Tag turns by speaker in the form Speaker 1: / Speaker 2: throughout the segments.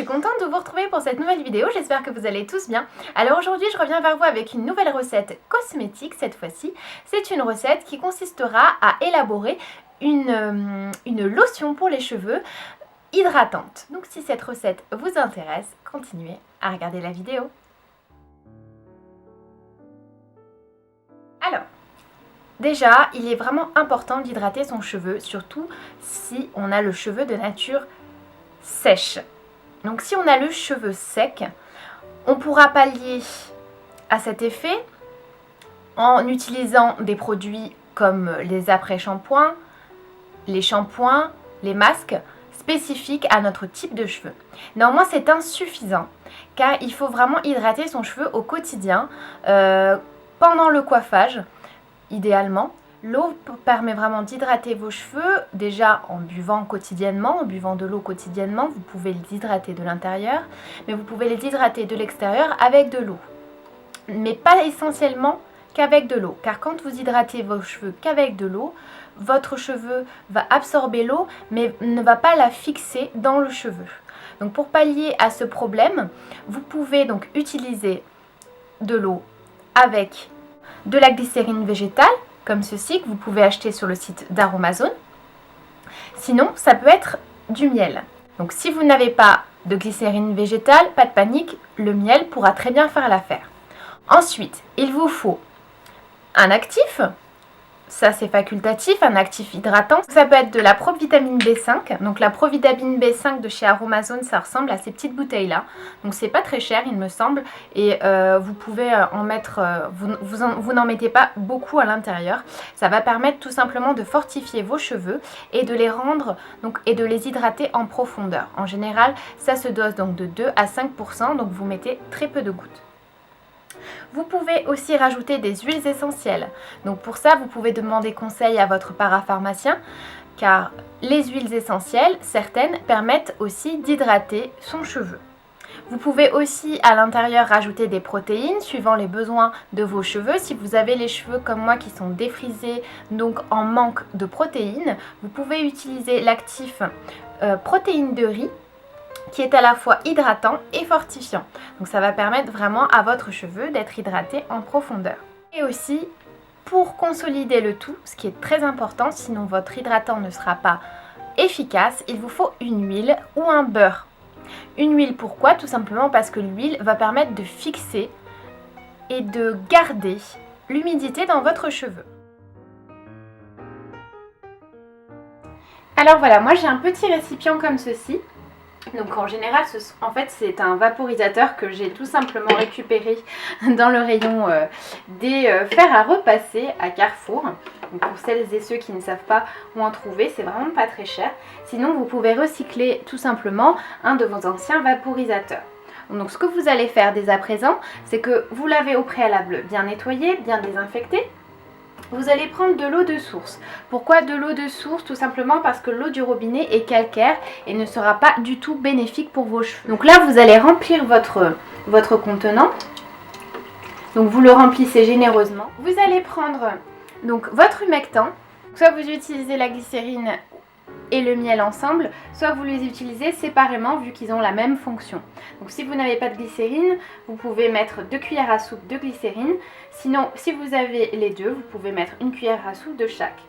Speaker 1: suis contente de vous retrouver pour cette nouvelle vidéo, j'espère que vous allez tous bien. Alors aujourd'hui je reviens vers vous avec une nouvelle recette cosmétique cette fois-ci. C'est une recette qui consistera à élaborer une lotion pour les cheveux hydratante. Donc si cette recette vous intéresse, continuez à regarder la vidéo. Alors, déjà, il est vraiment important d'hydrater son cheveu, surtout si on a le cheveu de nature sèche. Donc si on a le cheveu sec, on pourra pallier à cet effet en utilisant des produits comme les après-shampoings, les shampoings, les masques spécifiques à notre type de cheveux. Néanmoins, c'est insuffisant car il faut vraiment hydrater son cheveu au quotidien, pendant le coiffage, idéalement. L'eau permet vraiment d'hydrater vos cheveux, déjà en buvant quotidiennement, en buvant de l'eau quotidiennement. Vous pouvez les hydrater de l'intérieur, mais vous pouvez les hydrater de l'extérieur avec de l'eau. Mais pas essentiellement qu'avec de l'eau, car quand vous hydratez vos cheveux qu'avec de l'eau, votre cheveu va absorber l'eau, mais ne va pas la fixer dans le cheveu. Donc pour pallier à ce problème, vous pouvez donc utiliser de l'eau avec de la glycérine végétale, comme ceci, que vous pouvez acheter sur le site d'Aromazone. Sinon, ça peut être du miel. Donc si vous n'avez pas de glycérine végétale, pas de panique, le miel pourra très bien faire l'affaire. Ensuite, il vous faut un actif. Ça c'est facultatif, un actif hydratant. Ça peut être de la Provitamine B5. Donc la Provitamine B5 de chez Aromazone, ça ressemble à ces petites bouteilles là. Donc c'est pas très cher il me semble. Et vous pouvez en mettre, vous n'en mettez pas beaucoup à l'intérieur. Ça va permettre tout simplement de fortifier vos cheveux et de les rendre, et de les hydrater en profondeur. En général, ça se dose donc de 2 à 5%, donc vous mettez très peu de gouttes. Vous pouvez aussi rajouter des huiles essentielles. Donc pour ça, vous pouvez demander conseil à votre parapharmacien, car les huiles essentielles, certaines, permettent aussi d'hydrater son cheveu. Vous pouvez aussi à l'intérieur rajouter des protéines suivant les besoins de vos cheveux. Si vous avez les cheveux comme moi qui sont défrisés, donc en manque de protéines, vous pouvez utiliser l'actif protéines de riz, qui est à la fois hydratant et fortifiant. Donc ça va permettre vraiment à votre cheveu d'être hydraté en profondeur. Et aussi, pour consolider le tout, ce qui est très important, sinon votre hydratant ne sera pas efficace, il vous faut une huile ou un beurre. Une huile, pourquoi? Tout simplement parce que l'huile va permettre de fixer et de garder l'humidité dans votre cheveu. Alors voilà, moi j'ai un petit récipient comme ceci. Donc en général, en fait c'est un vaporisateur que j'ai tout simplement récupéré dans le rayon des fers à repasser à Carrefour. Donc pour celles et ceux qui ne savent pas où en trouver, c'est vraiment pas très cher. Sinon vous pouvez recycler tout simplement un de vos anciens vaporisateurs. Donc ce que vous allez faire dès à présent, c'est que vous l'avez au préalable bien nettoyé, bien désinfecté. Vous allez prendre de l'eau de source. Pourquoi de l'eau de source? Tout simplement parce que l'eau du robinet est calcaire et ne sera pas du tout bénéfique pour vos cheveux. Donc là, vous allez remplir votre contenant. Donc vous le remplissez généreusement. Vous allez prendre donc votre humectant. Soit vous utilisez la glycérine et le miel ensemble, soit vous les utilisez séparément vu qu'ils ont la même fonction. Donc si vous n'avez pas de glycérine, vous pouvez mettre 2 cuillères à soupe de glycérine. Sinon, si vous avez les deux, vous pouvez mettre 1 cuillère à soupe de chaque.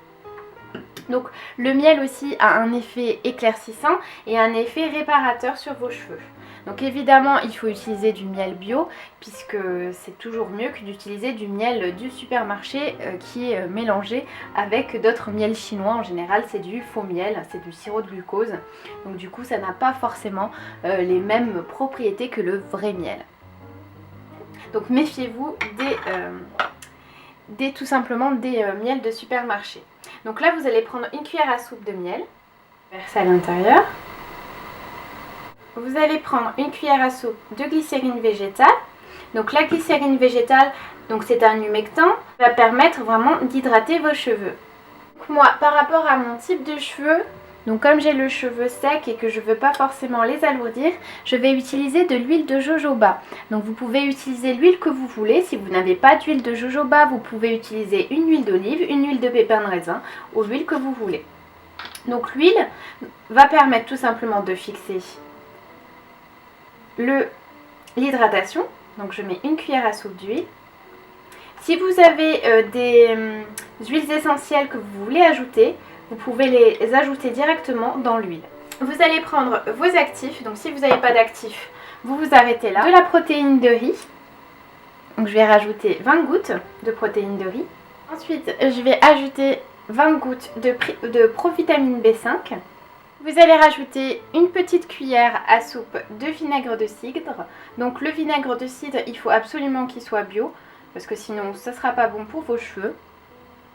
Speaker 1: Donc le miel aussi a un effet éclaircissant et un effet réparateur sur vos cheveux. Donc évidemment, il faut utiliser du miel bio puisque c'est toujours mieux que d'utiliser du miel du supermarché qui est mélangé avec d'autres miels chinois. En général, c'est du faux miel, c'est du sirop de glucose. Donc du coup, ça n'a pas forcément les mêmes propriétés que le vrai miel. Donc méfiez-vous tout simplement des miels de supermarché. Donc là, vous allez prendre 1 cuillère à soupe de miel, verser à l'intérieur. Vous allez prendre 1 cuillère à soupe de glycérine végétale. Donc la glycérine végétale, c'est un humectant, va permettre vraiment d'hydrater vos cheveux. Donc moi, par rapport à mon type de cheveux, donc comme j'ai le cheveu sec et que je ne veux pas forcément les alourdir, je vais utiliser de l'huile de jojoba. Donc vous pouvez utiliser l'huile que vous voulez. Si vous n'avez pas d'huile de jojoba, vous pouvez utiliser une huile d'olive, une huile de pépin de raisin ou l'huile que vous voulez. Donc l'huile va permettre tout simplement de fixer l'hydratation. Donc je mets une cuillère à soupe d'huile. Si vous avez des huiles essentielles que vous voulez ajouter, vous pouvez les ajouter directement dans l'huile. Vous allez prendre vos actifs, donc si vous n'avez pas d'actifs, vous vous arrêtez là. De la protéine de riz, donc je vais rajouter 20 gouttes de protéine de riz. Ensuite, je vais ajouter 20 gouttes de provitamine B5. Vous allez rajouter une petite cuillère à soupe de vinaigre de cidre. Donc le vinaigre de cidre, il faut absolument qu'il soit bio, parce que sinon ça ne sera pas bon pour vos cheveux.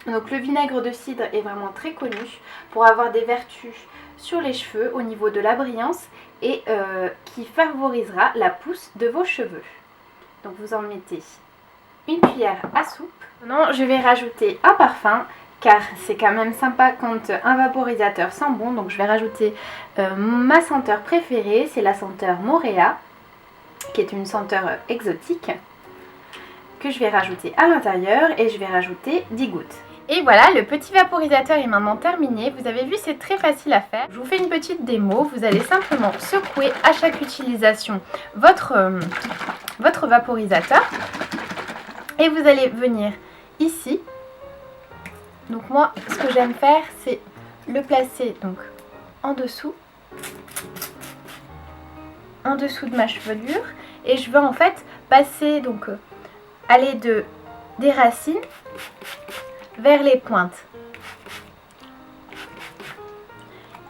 Speaker 1: Donc le vinaigre de cidre est vraiment très connu pour avoir des vertus sur les cheveux au niveau de la brillance et qui favorisera la pousse de vos cheveux. Donc vous en mettez une cuillère à soupe. Maintenant je vais rajouter un parfum car c'est quand même sympa quand un vaporisateur sent bon. Donc je vais rajouter ma senteur préférée, c'est la senteur Moréa, qui est une senteur exotique, que je vais rajouter à l'intérieur et je vais rajouter 10 gouttes. Et voilà, le petit vaporisateur est maintenant terminé. Vous avez vu, c'est très facile à faire. Je vous fais une petite démo. Vous allez simplement secouer à chaque utilisation votre vaporisateur. Et vous allez venir ici. Donc moi, ce que j'aime faire, c'est le placer donc en dessous de ma chevelure. Et je veux en fait passer, donc aller des racines vers les pointes.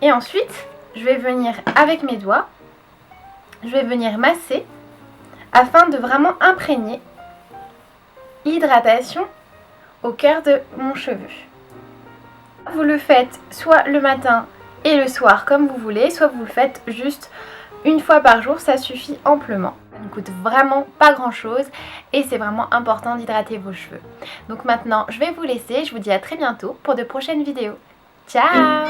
Speaker 1: Et ensuite, je vais venir avec mes doigts, je vais venir masser afin de vraiment imprégner l'hydratation au cœur de mon cheveu. Vous le faites soit le matin et le soir comme vous voulez, soit vous le faites juste une fois par jour, ça suffit amplement. Ça ne coûte vraiment pas grand chose et c'est vraiment important d'hydrater vos cheveux. Donc maintenant, je vais vous laisser, je vous dis à très bientôt pour de prochaines vidéos. Ciao!